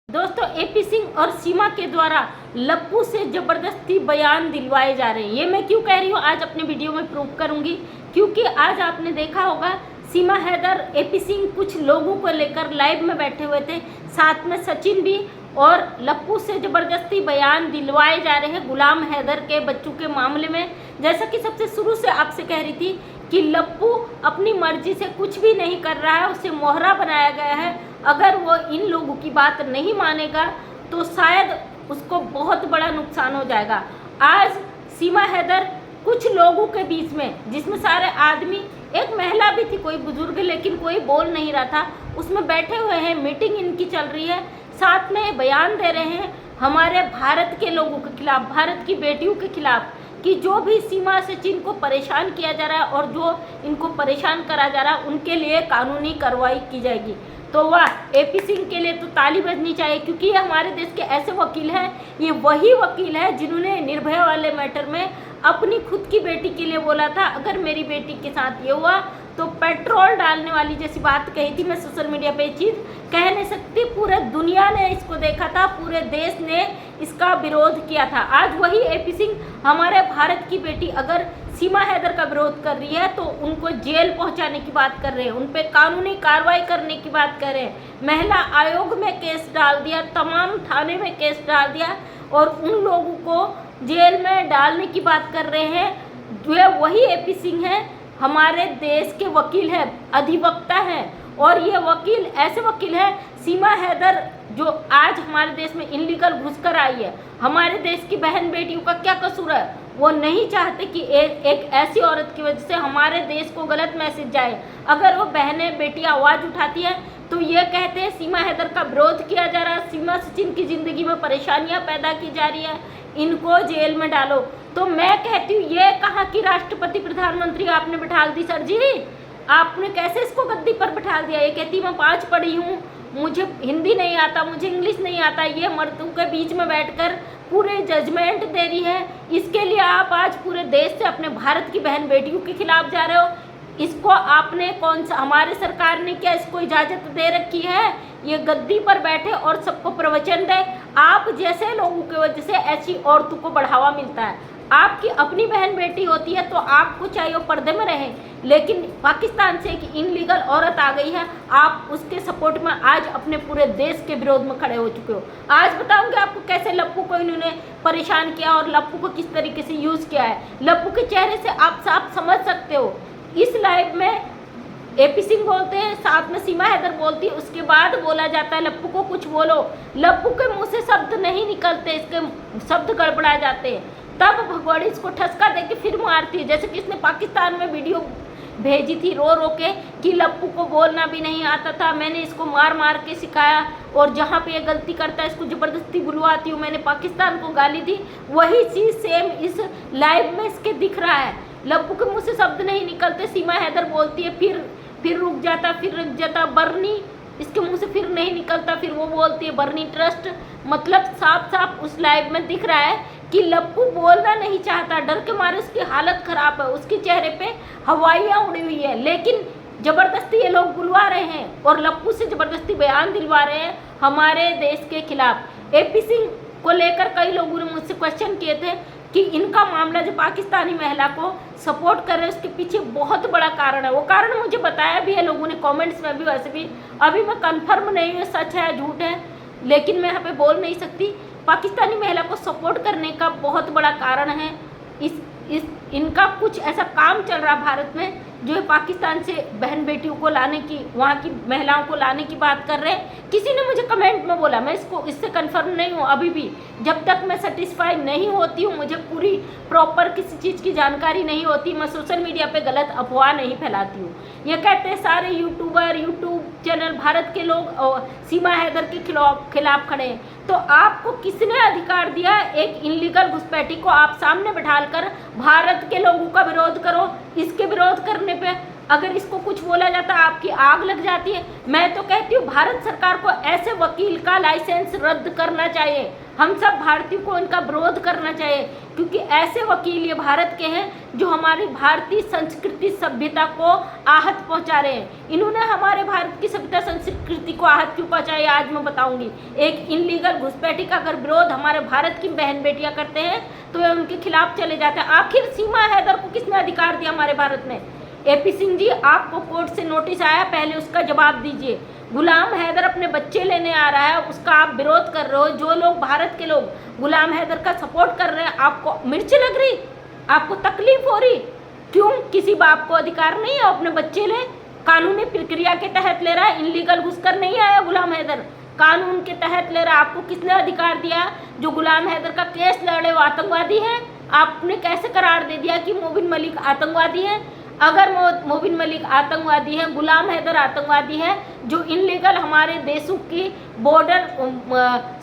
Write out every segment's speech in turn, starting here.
दोस्तों, एपी सिंह और सीमा के द्वारा लप्पू से जबरदस्ती बयान दिलवाए जा रहे हैं। ये मैं क्यों कह रही हूँ आज अपने वीडियो में प्रूव करूंगी, क्योंकि आज आपने देखा होगा सीमा हैदर, एपी सिंह कुछ लोगों को लेकर लाइव में बैठे हुए थे, साथ में सचिन भी, और लप्पू से जबरदस्ती बयान दिलवाए जा रहे हैं गुलाम हैदर के बच्चों के मामले में। जैसा कि सबसे शुरू से आपसे कह रही थी कि लप्पू अपनी मर्जी से कुछ भी नहीं कर रहा है, उसे मोहरा बनाया गया है। अगर वो इन लोगों की बात नहीं मानेगा तो शायद उसको बहुत बड़ा नुकसान हो जाएगा। आज सीमा हैदर कुछ लोगों के बीच में, जिसमें सारे आदमी, एक महिला भी थी, कोई बुजुर्ग, लेकिन कोई बोल नहीं रहा था, उसमें बैठे हुए हैं, मीटिंग इनकी चल रही है, साथ में बयान दे रहे हैं हमारे भारत के लोगों के खिलाफ, भारत की बेटियों के खिलाफ, कि जो भी सीमा से जिनको परेशान किया जा रहा है और जो इनको परेशान करा जा रहा है उनके लिए कानूनी कार्रवाई की जाएगी। तो वाह, एपी सिंह के लिए तो ताली बजनी चाहिए, क्योंकि ये हमारे देश के ऐसे वकील हैं, ये वही वकील है जिन्होंने निर्भया वाले मैटर में अपनी खुद की बेटी के लिए बोला था अगर मेरी बेटी के साथ ये हुआ तो पेट्रोल डालने वाली जैसी बात कही थी। मैं सोशल मीडिया पे ये चीज़ कह नहीं सकती, पूरे दुनिया ने इसको देखा था, पूरे देश ने इसका विरोध किया था। आज वही एपी सिंह हमारे भारत की बेटी अगर सीमा हैदर का विरोध कर रही है तो उनको जेल पहुंचाने की बात कर रहे हैं, उन पर कानूनी कार्रवाई करने की बात कर रहे हैं। महिला आयोग में केस डाल दिया, तमाम थाने में केस डाल दिया और उन लोगों को जेल में डालने की बात कर रहे हैं। जो वही एपी सिंह है, हमारे देश के वकील हैं, अधिवक्ता हैं, और ये वकील ऐसे वकील हैं, सीमा हैदर जो आज हमारे देश में इनलीगल घुसकर आई है, हमारे देश की बहन बेटियों का क्या कसूर है? वो नहीं चाहते कि एक ऐसी औरत की वजह से हमारे देश को गलत मैसेज जाए। अगर वो बहनें बेटियां आवाज़ उठाती हैं तो ये कहते हैं सीमा हैदर का विरोध किया जा रहा है, सीमा सचिन की ज़िंदगी में परेशानियां पैदा की जा रही है, इनको जेल में डालो। तो मैं कहती हूँ, ये कहाँ की राष्ट्रपति प्रधानमंत्री आपने बिठा दी सर जी, आपने कैसे इसको गद्दी पर बिठा दिया? ये कहती मैं 5 पढ़ी हूँ, मुझे हिंदी नहीं आता, मुझे इंग्लिश नहीं आता, ये मर्दों के बीच में बैठकर पूरे जजमेंट दे रही है। इसके लिए आप आज पूरे देश से अपने भारत की बहन बेटियों के खिलाफ जा रहे हो। इसको आपने कौन सा, हमारे सरकार ने क्या इसको इजाज़त दे रखी है ये गद्दी पर बैठे और सबको प्रवचन दे? आप जैसे लोगों की वजह से ऐसी औरतों को बढ़ावा मिलता है। आपकी अपनी बहन बेटी होती है तो आपको चाहिए वो पर्दे में रहे, लेकिन पाकिस्तान से एक इनलीगल औरत आ गई है, आप उसके सपोर्ट में आज अपने पूरे देश के विरोध में खड़े हो चुके हो। आज बताऊंगे आपको कैसे लप्पू को इन्होंने परेशान किया और लप्पू को किस तरीके से यूज़ किया है। लप्पू के चेहरे से आप साफ समझ सकते हो। इस लाइव में एपी सिंह बोलते हैं, साथ में सीमा हैदर बोलती है, उसके बाद बोला जाता है लप्पू को कुछ बोलो, लप्पू के मुँह से शब्द नहीं निकलते, इसके शब्द गड़बड़ा जाते हैं, तब भगवाड़ी इसको ठसका देके फिर मारती है। जैसे कि इसने पाकिस्तान में वीडियो भेजी थी रो रो के कि लप्पू को बोलना भी नहीं आता था, मैंने इसको मार मार के सिखाया और जहाँ पे ये गलती करता है इसको ज़बरदस्ती बुलवाती हूँ, मैंने पाकिस्तान को गाली दी। वही चीज़ सेम इस लाइव में इसके दिख रहा है। लप्पू के मुँह से शब्द नहीं निकलते, सीमा हैदर बोलती है, फिर रुक जाता, फिर रुक जाता, बर्नी इसके मुंह से फिर नहीं निकलता, फिर वो बोलती है बर्नी ट्रस्ट। मतलब साफ साफ उस लाइव में दिख रहा है कि लप्पू बोलना नहीं चाहता, डर के मारे उसकी हालत खराब है, उसके चेहरे पे हवाइयाँ उड़ी हुई है, लेकिन ज़बरदस्ती ये लोग बुलवा रहे हैं और लप्पू से ज़बरदस्ती बयान दिलवा रहे हैं हमारे देश के खिलाफ। एपी सिंह को लेकर कई लोगों ने मुझसे क्वेश्चन किए थे कि इनका मामला जो पाकिस्तानी महिला को सपोर्ट कर रहे हैं उसके पीछे बहुत बड़ा कारण है। वो कारण मुझे बताया भी है लोगों ने कमेंट्स में भी, वैसे भी अभी मैं कंफर्म नहीं हूँ सच है झूठ है, लेकिन मैं यहाँ पे बोल नहीं सकती। पाकिस्तानी महिला को सपोर्ट करने का बहुत बड़ा कारण है इनका कुछ ऐसा काम चल रहा भारत में जो है पाकिस्तान से बहन बेटियों को लाने की, वहाँ की महिलाओं को लाने की बात कर रहे हैं। किसी ने मुझे कमेंट में बोला, मैं इससे कंफर्म नहीं हूँ अभी भी, जब तक मैं सेटिस्फाई नहीं होती हूँ, मुझे पूरी प्रॉपर किसी चीज़ की जानकारी नहीं होती, मैं सोशल मीडिया पे गलत अफवाह नहीं फैलाती हूँ। ये कहते हैं सारे यूट्यूब चैनल भारत के लोग सीमा हैदर के खिलाफ खड़े हैं। तो आपको किसने अधिकार दिया एक इनलीगल घुसपैठी को आप सामने बैठाकर भारत के लोगों का विरोध करो? इसके विरोध करने पे अगर इसको कुछ बोला जाता है आपकी आग लग जाती है। मैं तो कहती हूँ भारत सरकार को ऐसे वकील का लाइसेंस रद्द करना चाहिए। हम सब भारतीयों को इनका विरोध करना चाहिए, क्योंकि ऐसे वकील ये भारत के हैं जो हमारी भारतीय संस्कृति सभ्यता को आहत पहुंचा रहे हैं। इन्होंने हमारे भारत की सभ्यता संस्कृति को आहत क्यों पहुंचाई, आज मैं बताऊंगी। एक इनलीगल घुसपैठी का अगर विरोध हमारे भारत की बहन बेटियां करते हैं तो वे उनके खिलाफ चले जाते हैं। आखिर सीमा हैदर को किसने अधिकार दिया हमारे भारत में? AP सिंह जी, आपको कोर्ट से नोटिस आया, पहले उसका जवाब दीजिए। गुलाम हैदर अपने बच्चे लेने आ रहा है, उसका आप विरोध कर रहे हो। जो लोग, भारत के लोग गुलाम हैदर का सपोर्ट कर रहे हैं, आपको मिर्च लग रही, आपको तकलीफ हो रही? क्यों? किसी बाप को अधिकार नहीं है अपने बच्चे ले? कानूनी प्रक्रिया के तहत ले रहा है, इनलीगल घुसकर नहीं आया गुलाम हैदर, कानून के तहत ले रहा है। आपको किसने अधिकार दिया? जो गुलाम हैदर का केस लड़े वो आतंकवादी है? आपने कैसे करार दे दिया कि मोबिन मलिक आतंकवादी है? अगर मोबिन मलिक आतंकवादी है, गुलाम हैदर आतंकवादी है, जो इनलीगल हमारे देशों की बॉर्डर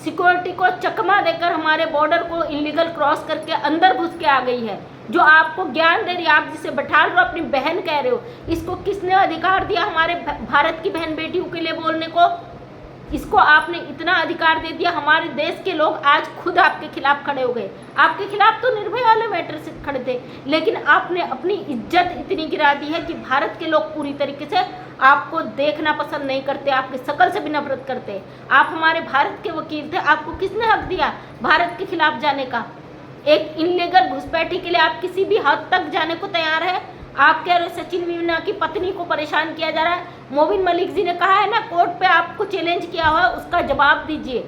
सिक्योरिटी को चकमा देकर हमारे बॉर्डर को इनलीगल क्रॉस करके अंदर घुस के आ गई है, जो आपको ज्ञान दे रही है, आप जिसे बैठा रहे हो, अपनी बहन कह रहे हो, इसको किसने अधिकार दिया हमारे भारत की बहन बेटियों के लिए बोलने को? इसको आपने इतना अधिकार दे दिया। हमारे देश के लोग आज खुद आपके खिलाफ खड़े हो गए। आपके खिलाफ तो निर्भया वाले मैटर से खड़े थे, लेकिन आपने अपनी इज्जत इतनी गिरा दी है कि भारत के लोग पूरी तरीके से आपको देखना पसंद नहीं करते, आपकी शक्ल से भी नफरत करते। आप हमारे भारत के वकील थे, आपको किसने हक दिया भारत के खिलाफ जाने का? एक इनलीगल घुसपैठी के लिए आप किसी भी हद तक जाने को तैयार है। आप कह रहे हो सचिन मीना की पत्नी को परेशान किया जा रहा है। मोबिन मलिक जी ने कहा है ना, कोर्ट पे आपको चैलेंज किया हुआ है, उसका जवाब दीजिए,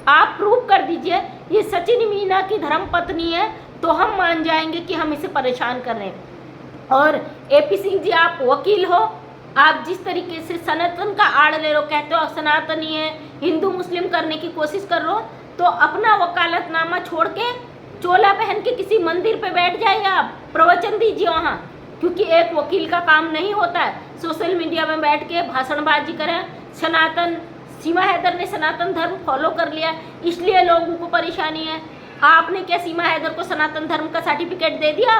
आप प्रूव कर दीजिए ये सचिन मीना की धर्म पत्नी है, तो हम मान जाएंगे कि हम इसे परेशान कर रहे हैं। और AP सिंह जी, आप वकील हो, आप जिस तरीके से सनातन का आड़ ले रहे हो, कहते हो सनातनी है, हिंदू मुस्लिम करने की कोशिश कर रहे हो, तो अपना वकालतनामा छोड़ के चोला पहन के किसी मंदिर पे बैठ जाइए, आप प्रवचन दीजिए वहाँ, क्योंकि एक वकील का काम नहीं होता है सोशल मीडिया में बैठ के भाषणबाजी करें। सीमा हैदर ने सनातन धर्म फॉलो कर लिया, इसलिए लोगों को परेशानी है। आपने क्या सीमा हैदर को सनातन धर्म का सर्टिफिकेट दे दिया?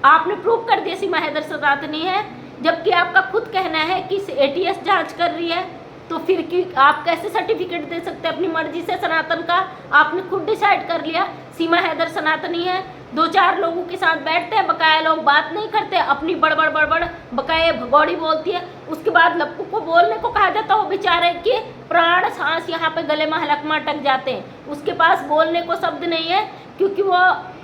आपने प्रूव कर दिया सीमा हैदर सनातनी है, जबकि आपका खुद कहना है कि ATS जांच कर रही है, तो फिर कि आप कैसे सर्टिफिकेट दे सकते हैं अपनी मर्जी से सनातन का? आपने खुद डिसाइड कर लिया सीमा हैदर सनातनी है। 2-4 लोगों के साथ बैठते हैं, बकाया लोग बात नहीं करते, अपनी बड़बड़ बकाये भगौड़ी बोलती है। उसके बाद लप्पू को बोलने को कहा जाता है, वो बेचारे के प्राण सांस यहाँ पे गले में हलकमा अटक जाते हैं, उसके पास बोलने को शब्द नहीं है, क्योंकि वो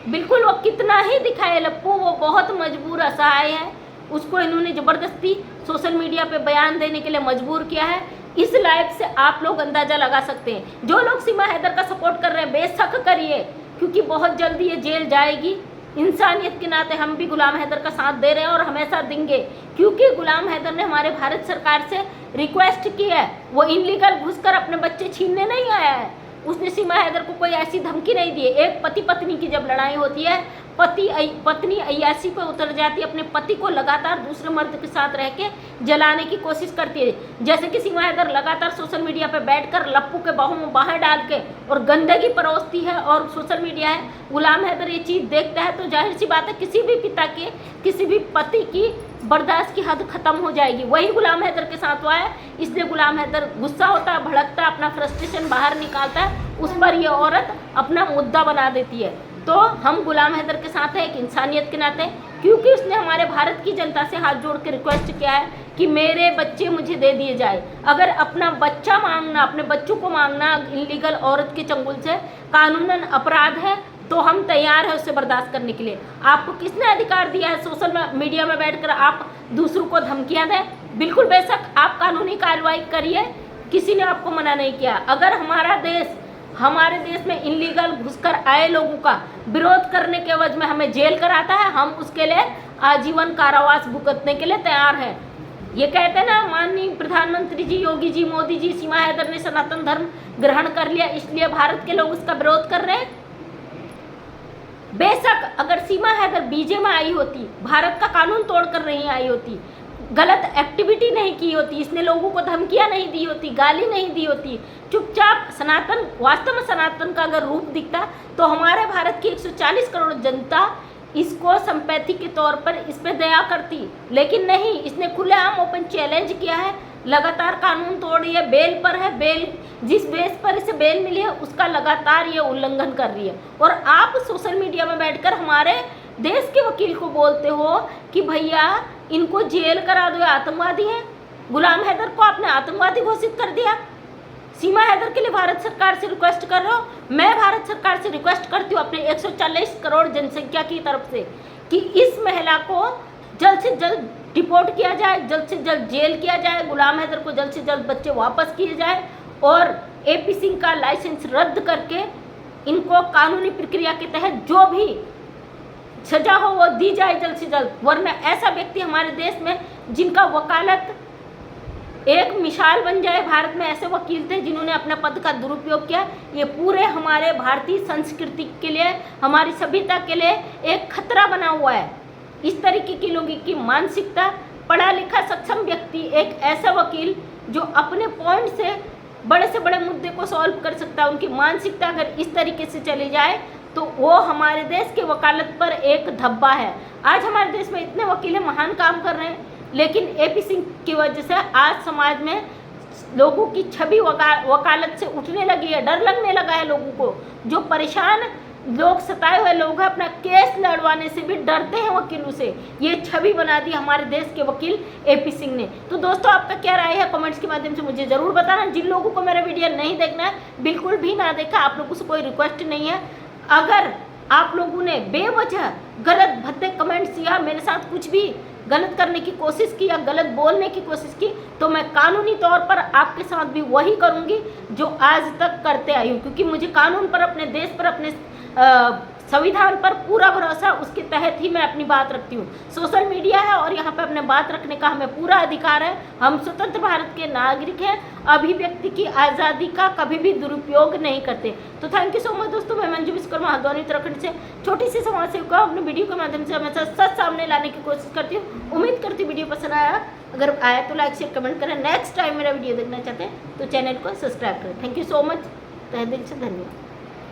बिल्कुल, वो कितना ही दिखाए लप्पू, वो बहुत मजबूर असहाय है। उसको इन्होंने ज़बरदस्ती सोशल मीडिया पे बयान देने के लिए मजबूर किया है। इस लाइव से आप लोग अंदाज़ा लगा सकते हैं। जो लोग सीमा हैदर का सपोर्ट कर रहे हैं, बेशक करिए, क्योंकि बहुत जल्दी ये जेल जाएगी। इंसानियत के नाते हम भी गुलाम हैदर का साथ दे रहे हैं और हमेशा देंगे, क्योंकि गुलाम हैदर ने हमारे भारत सरकार से रिक्वेस्ट की है। वो इनलीगल घुसकर अपने बच्चे छीनने नहीं आया है, उसने सीमा हैदर को कोई ऐसी धमकी नहीं दी है। एक पति पत्नी की जब लड़ाई होती है, पत्नी अय्याशी पर उतर जाती है, अपने पति को लगातार दूसरे मर्द के साथ रह के जलाने की कोशिश करती है। जैसे कि सीमा हैदर लगातार सोशल मीडिया पे बैठकर लप्पू के बाहों में बाहें डाल के और गंदगी परोसती है, और सोशल मीडिया है, गुलाम हैदर ये चीज़ देखता है, तो जाहिर सी बात है किसी भी पिता के, किसी भी पति की बर्दाश्त की हद खत्म हो जाएगी। वही गुलाम हैदर के साथ हुआ है, इसलिए गुलाम हैदर गुस्सा होता है, भड़कता है, अपना फ्रस्ट्रेशन बाहर निकालता है, उस पर ये औरत अपना मुद्दा बना देती है। तो हम गुलाम हैदर के साथ हैं एक इंसानियत के नाते, क्योंकि उसने हमारे भारत की जनता से हाथ जोड़ के रिक्वेस्ट किया है कि मेरे बच्चे मुझे दे दिए जाए। अगर अपना बच्चा मांगना, अपने बच्चों को मांगना इनलीगल औरत के चंगुल से कानूनन अपराध है, तो हम तैयार है उसे बर्दाश्त करने के लिए। आपको किसने अधिकार दिया है सोशल मीडिया में बैठकर आप दूसरों को धमकियां दें? बिल्कुल बेशक आप कानूनी कार्रवाई करिए, किसी ने आपको मना नहीं किया। अगर हमारे देश में इनलीगल घुसकर आए लोगों का विरोध करने के एवज में हमें जेल कराता है, हम उसके लिए आजीवन कारावास भुगतने के लिए तैयार हैं। ये कहते हैं ना माननीय प्रधानमंत्री जी, योगी जी, मोदी जी, सीमा हैदर ने सनातन धर्म ग्रहण कर लिया, इसलिए भारत के लोग उसका विरोध कर रहे हैं। बेशक अगर सीमा हैदर बीजे में आई होती, भारत का कानून तोड़कर नहीं आई होती, गलत एक्टिविटी नहीं की होती, इसने लोगों को धमकियां नहीं दी होती, गाली नहीं दी होती, चुपचाप सनातन, वास्तव में सनातन का अगर रूप दिखता, तो हमारे भारत की 140 करोड़ जनता इसको संपैथी के तौर पर इस पर दया करती। लेकिन नहीं, इसने खुलेआम ओपन चैलेंज किया है लगातार कानून तोड़ रही है, बेल पर है, बेल जिस बेस पर इसे बेल मिली है उसका लगातार ये उल्लंघन कर रही है। और आप सोशल मीडिया में बैठकर हमारे देश के वकील को बोलते हो कि भैया इनको जेल करा दो, आतंकवादी हैं। गुलाम हैदर को आपने आतंकवादी घोषित कर दिया। सीमा हैदर के लिए भारत सरकार से रिक्वेस्ट कर रहे हो। मैं भारत सरकार से रिक्वेस्ट करती हूँ अपने 140 करोड़ जनसंख्या की तरफ से कि इस महिला को जल्द से जल्द डिपोर्ट किया जाए, जल्द से जल्द जेल किया जाए, गुलाम हैदर को जल्द से जल्द बच्चे वापस किए जाए और AP सिंह का लाइसेंस रद्द करके इनको कानूनी प्रक्रिया के तहत जो भी सजा हो वो दी जाए जल्द से जल्द। वरना ऐसा व्यक्ति हमारे देश में जिनका वकालत एक मिसाल बन जाए, भारत में ऐसे वकील थे जिन्होंने अपने पद का दुरुपयोग किया, ये पूरे हमारे भारतीय संस्कृति के लिए, हमारी सभ्यता के लिए एक खतरा बना हुआ है। इस तरीके की लोगों की मानसिकता, पढ़ा लिखा सक्षम व्यक्ति, एक ऐसा वकील जो अपने पॉइंट से बड़े मुद्दे को सॉल्व कर सकता है, उनकी मानसिकता अगर इस तरीके से चली जाए तो वो हमारे देश के वकालत पर एक धब्बा है। आज हमारे देश में इतने वकील महान काम कर रहे हैं, लेकिन AP सिंह की वजह से आज समाज में लोगों की छवि वकालत से उठने लगी है, डर लगने लगा है लोगों को। जो परेशान लोग, सताए हुए लोग हैं, अपना केस लड़वाने से भी डरते हैं वकीलों से। ये छवि बना दी हमारे देश के वकील AP सिंह ने। तो दोस्तों आपका क्या राय है कमेंट्स के माध्यम से मुझे ज़रूर बताना। जिन लोगों को मेरा वीडियो नहीं देखना है बिल्कुल भी ना देखा, आप लोगों से कोई रिक्वेस्ट नहीं है। अगर आप लोगों ने बेवजह गलत भद्दे कमेंट्स या मेरे साथ कुछ भी गलत करने की कोशिश की या गलत बोलने की कोशिश की तो मैं कानूनी तौर पर आपके साथ भी वही करूंगी जो आज तक करते आई हूँ, क्योंकि मुझे कानून पर, अपने देश पर, अपने संविधान पर पूरा भरोसा, उसके तहत ही मैं अपनी बात रखती हूँ। सोशल मीडिया है और यहाँ पे अपने बात रखने का हमें पूरा अधिकार है। हम स्वतंत्र भारत के नागरिक हैं, अभिव्यक्ति की आज़ादी का कभी भी दुरुपयोग नहीं करते। तो थैंक यू सो मच दोस्तों। मैं मंजू विश्वकर्मा हल्द्वानी उत्तराखंड से छोटी सी समाज सेविका अपने वीडियो के माध्यम से हमेशा सच सामने लाने की कोशिश करती हूँ। उम्मीद करती हूँ वीडियो पसंद आया, अगर आया तो लाइक शेयर कमेंट करें। नेक्स्ट टाइम मेरा वीडियो देखना चाहते हैं तो चैनल को सब्सक्राइब करें। थैंक यू सो मच, तहे दिल से धन्यवाद।